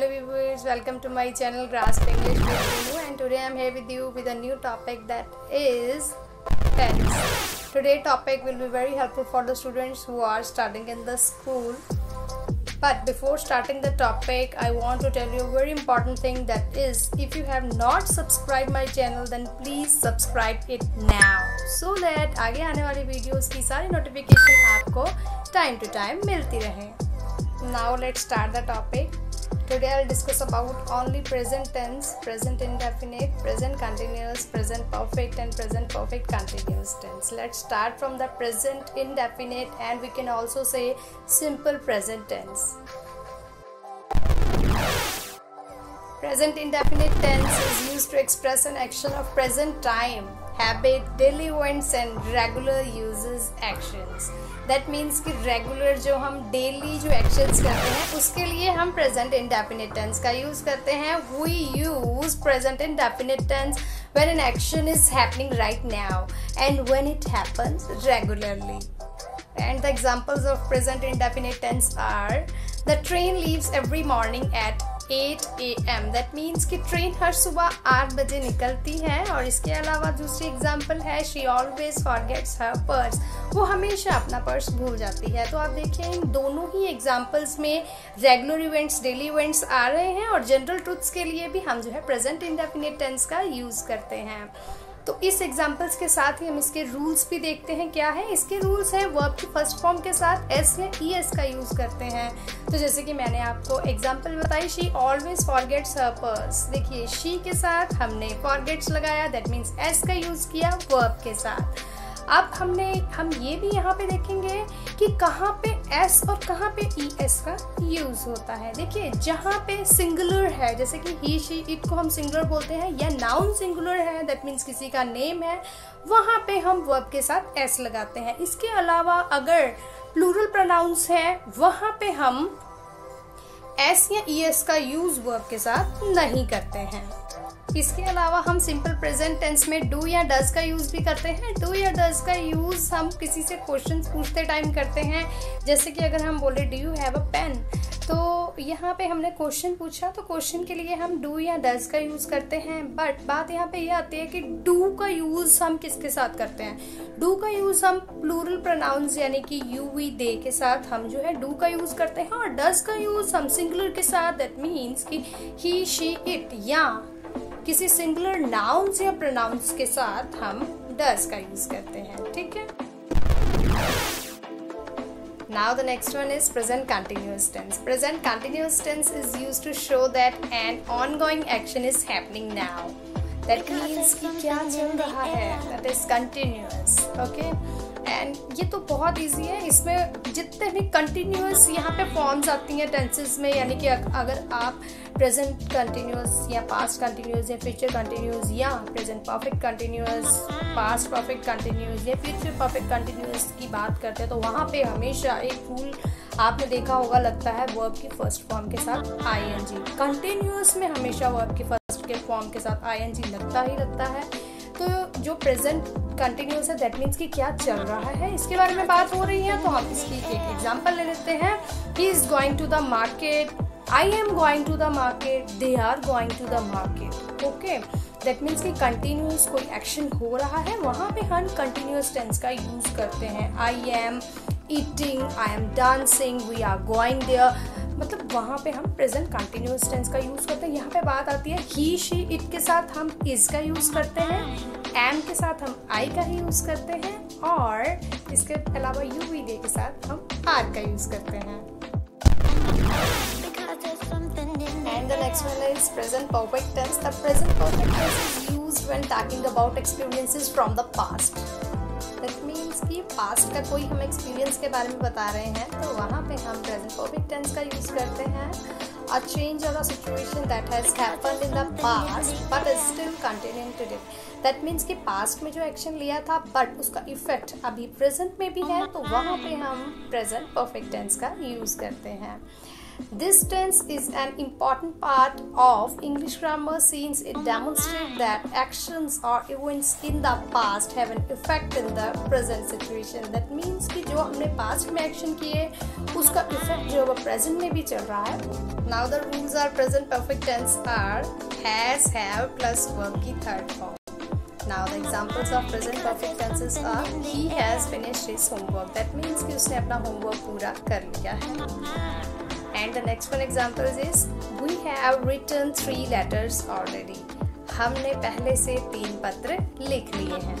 hello viewers, welcome to my channel Grasp English with Renu, and today I am here with you with a new topic, that is tense. Today's topic will be very helpful for the students who are studying in the school. But before starting the topic, I want to tell you a very important thing, that is, if you have not subscribed my channel then please subscribe it now, so that आगे आने वाली videos की सारी notification आपको time to time मिलती रहे. Now let's start the topic. Today I'll discuss about only present tense, present indefinite, present continuous, present perfect and present perfect continuous tense. Let's start from the present indefinite, and we can also say simple present tense. Present indefinite tense is used to express an action of present time, habit, daily events and regular uses actions. That means कि regular जो हम daily जो actions करते हैं उसके लिए हम present indefinite tense का यूज़ करते हैं. We use present indefinite tense when an action is happening right now and when it happens regularly. And the examples of present indefinite tense are: the train leaves every morning at 8 AM. That means कि train हर सुबह 8 बजे निकलती है. और इसके अलावा दूसरी example है she always forgets her purse. वो हमेशा अपना पर्स भूल जाती है. तो आप देखिए इन दोनों ही एग्जाम्पल्स में रेगुलर इवेंट्स, डेली इवेंट्स आ रहे हैं, और जनरल ट्रूथ्स के लिए भी हम जो है प्रेजेंट इंडेफिनिट टेंस का यूज़ करते हैं. तो इस एग्जाम्पल्स के साथ ही हम इसके रूल्स भी देखते हैं. क्या है इसके रूल्स हैं? वर्ब की फर्स्ट फॉर्म के साथ एस या ई एस का यूज़ करते हैं. तो जैसे कि मैंने आपको एग्जाम्पल बताई, she always forgets her purse. देखिए शी के साथ हमने फॉरगेट्स लगाया, दैट मीन्स एस का यूज़ किया वर्ब के साथ. अब हम ये भी यहाँ पे देखेंगे कि कहाँ पे एस और कहाँ पे ई एस का यूज़ होता है. देखिए जहाँ पे सिंगुलर है, जैसे कि ही शी इट को हम सिंगुलर बोलते हैं, या नाउन सिंगुलर है, दैट मीन्स किसी का नेम है, वहाँ पे हम वर्ब के साथ एस लगाते हैं. इसके अलावा अगर प्लूरल प्रोनाउंस है, वहाँ पे हम एस या ई एस का यूज़ वर्ब के साथ नहीं करते हैं. इसके अलावा हम सिंपल प्रेजेंट टेंस में डू या डज का यूज़ भी करते हैं. डू या डज का यूज़ हम किसी से क्वेश्चंस पूछते टाइम करते हैं. जैसे कि अगर हम बोले do you have a pen, तो यहाँ पे हमने क्वेश्चन पूछा, तो क्वेश्चन के लिए हम डू या डज का यूज़ करते हैं. बट बात यहाँ पे यह आती है कि डू का यूज़ हम किसके साथ करते हैं. डू का यूज़ हम प्लूरल प्रोनाउंस यानी कि यू वी दे के साथ हम जो है डू का यूज़ करते हैं. और डज का यूज़ हम सिंगुलर के साथ, दैट मीन्स कि ही शी इट, या किसी सिंगुलर नाउन्स या प्रोनाउंस के साथ हम डज का यूज करते हैं. ठीक है. Now the next one is present continuous tense. Present continuous tense is used to show that an ongoing action is happening now. That means कि क्या चल रहा है, that is continuous. Okay. And ये तो बहुत इजी है. इसमें जितने भी कंटिन्यूस यहाँ पे फॉर्म्स आती हैं टेंसेस में, यानी कि अगर आप प्रेजेंट कंटिन्यूस या पास्ट कंटिन्यूस या फ्यूचर कंटिन्यूस या present perfect continuous, past perfect continuous या फ्यूचर परफेक्ट कंटिन्यूस की बात करते हैं, तो वहाँ पे हमेशा एक रूल आपने देखा होगा, लगता है वर्ब की फर्स्ट फॉर्म के साथ आईएनजी. कंटिन्यूस में हमेशा वर्ब की फर्स्ट के फॉर्म के साथ आईएनजी लगता ही लगता है. तो जो प्रेजेंट कंटिन्यूस है, दैट मीन्स कि क्या चल रहा है, इसके बारे में बात हो रही है. तो हम इसकी एक एग्जांपल ले लेते हैं. He is going to the market, I am going to the market, they are going to the market. Okay. That means कि कंटिन्यूस कोई एक्शन हो रहा है, वहाँ पे हम कंटिन्यूस टेंस का यूज करते हैं. I am eating, I am dancing, we are going there, मतलब वहाँ पे हम प्रेजेंट कंटिन्यूस टेंस का यूज़ करते हैं. यहाँ पे बात आती है ही शी इट के साथ हम इज का यूज़ करते हैं, एम के साथ हम आई का ही यूज़ करते हैं, और इसके अलावा यू वी दे के साथ हम आर का यूज़ करते हैं. And the next one is present perfect tense. The present perfect tense is used when talking about experiences from the past. That means कि पास्ट का कोई हम एक्सपीरियंस के बारे में बता रहे हैं, तो वहाँ पे हम प्रेजेंट परफेक्ट टेंस का यूज़ करते हैं. A change or a situation that has happened in the past but is still continuing today. That means कि पास्ट में जो एक्शन लिया था बट उसका इफेक्ट अभी प्रेजेंट में भी है, तो वहाँ पे हम प्रेजेंट परफेक्ट टेंस का यूज़ करते हैं. This tense is an important part of English grammar since it demonstrates that actions or events in the past have an effect in the present situation. That means कि जो हमने past में action किए उसका effect जो है present में भी चल रहा है. Now the rules are present perfect tense are has, have plus verb की third form. Now the examples of present perfect tenses are he has finished his homework. That means कि उसने अपना homework पूरा कर लिया है. And the next one example is we have written 3 letters already. हमने पहले से 3 पत्र लिख लिए हैं.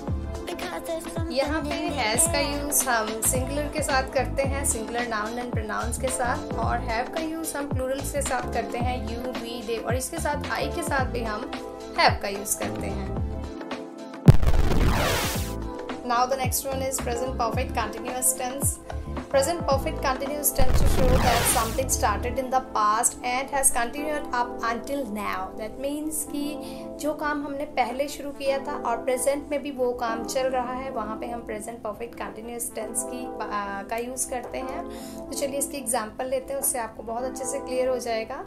यहाँ पे has का यूज हम सिंगुलर के साथ करते हैं, सिंगुलर नाउन एंड प्रोनाउंस के साथ, और have का यूज हम प्लूरल्स के साथ करते हैं, you, we, they, और इसके साथ I के साथ भी हम have का यूज करते हैं. Now the next one is present perfect continuous tense. Present perfect continuous tense to show that something started in the past and has continued up until now. That means कि जो काम हमने पहले शुरू किया था और प्रेजेंट में भी वो काम चल रहा है, वहाँ पे हम प्रेजेंट परफेक्ट कंटिन्यूस टेंस का यूज़ करते हैं. तो चलिए इसकी एग्जांपल लेते हैं, उससे आपको बहुत अच्छे से क्लियर हो जाएगा.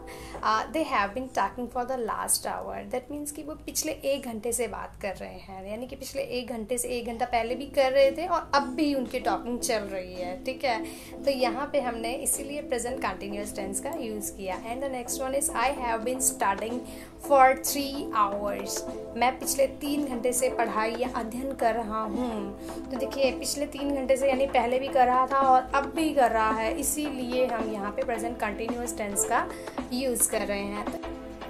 They have been talking for the last hour. That means कि वो पिछले 1 घंटे से बात कर रहे हैं, यानी कि पिछले 1 घंटे से 1 घंटा पहले भी कर रहे थे और अब भी उनकी टॉकिंग चल रही है. ठीक है, तो यहाँ पे हमने इसीलिए प्रेजेंट कंटिन्यूअस टेंस का यूज़ किया. And the next one is I have been studying for 3 hours. मैं पिछले 3 घंटे से पढ़ाई या अध्ययन कर रहा हूँ. तो देखिए पिछले 3 घंटे से यानी पहले भी कर रहा था और अब भी कर रहा है, इसीलिए हम यहाँ पे प्रेजेंट कंटिन्यूअस टेंस का यूज़ कर रहे हैं.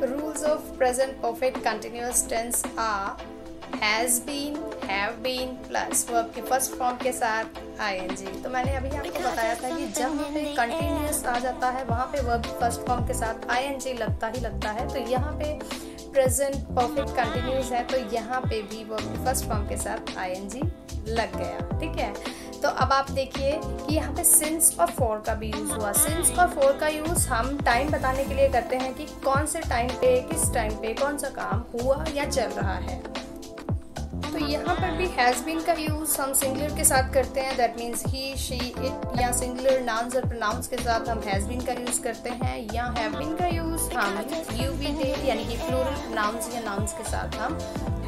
Rules of present perfect continuous tense are has been, have been plus verb की फर्स्ट फॉर्म के साथ ing. तो मैंने अभी आपको बताया था कि जब पे कंटिन्यूअस आ जाता है वहाँ पे वर्ब फर्स्ट फॉर्म के साथ ing लगता है. तो यहाँ पे प्रेजेंट परफेक्ट कंटिन्यूअस है, तो यहाँ पे भी वर्ब की फर्स्ट फॉर्म के साथ ing लग गया. ठीक है, तो अब आप देखिए कि यहाँ पे सिंस और फॉर का भी यूज़ हुआ. सिंस और फॉर का यूज़ हम टाइम बताने के लिए करते हैं कि कौन से टाइम पे, किस टाइम पे कौन सा काम हुआ या चल रहा है. तो यहाँ पर भी हैज़ बीन का यूज़ हम सिंगुलर के साथ करते हैं. That means he, she, it, या सिंगुलर नाउन्स और प्रोनाउंस के साथ हम हैज़ बीन का यूज़ करते हैं. या हैव बीन का यूज़ हम यू, वी, दे यानी कि प्लूरल प्रोनाउंस या नाउन्स के साथ हम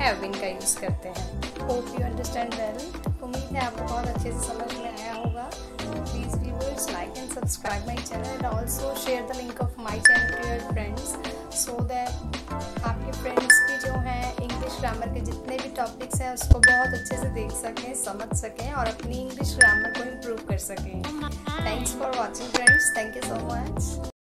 हैव बीन का यूज़ करते हैं. Hope you understand well. उम्मीद है आपको बहुत अच्छे से समझ में आया होगा. Please viewers like and subscribe my channel and also share the link of my channel to your friends so that आपके फ्रेंड्स की जो हैं इंग्लिश ग्रामर के जितने भी टॉपिक्स हैं उसको बहुत अच्छे से देख सकें, समझ सकें और अपनी इंग्लिश ग्रामर को इम्प्रूव कर सकें. Thanks for watching friends. Thank you so much.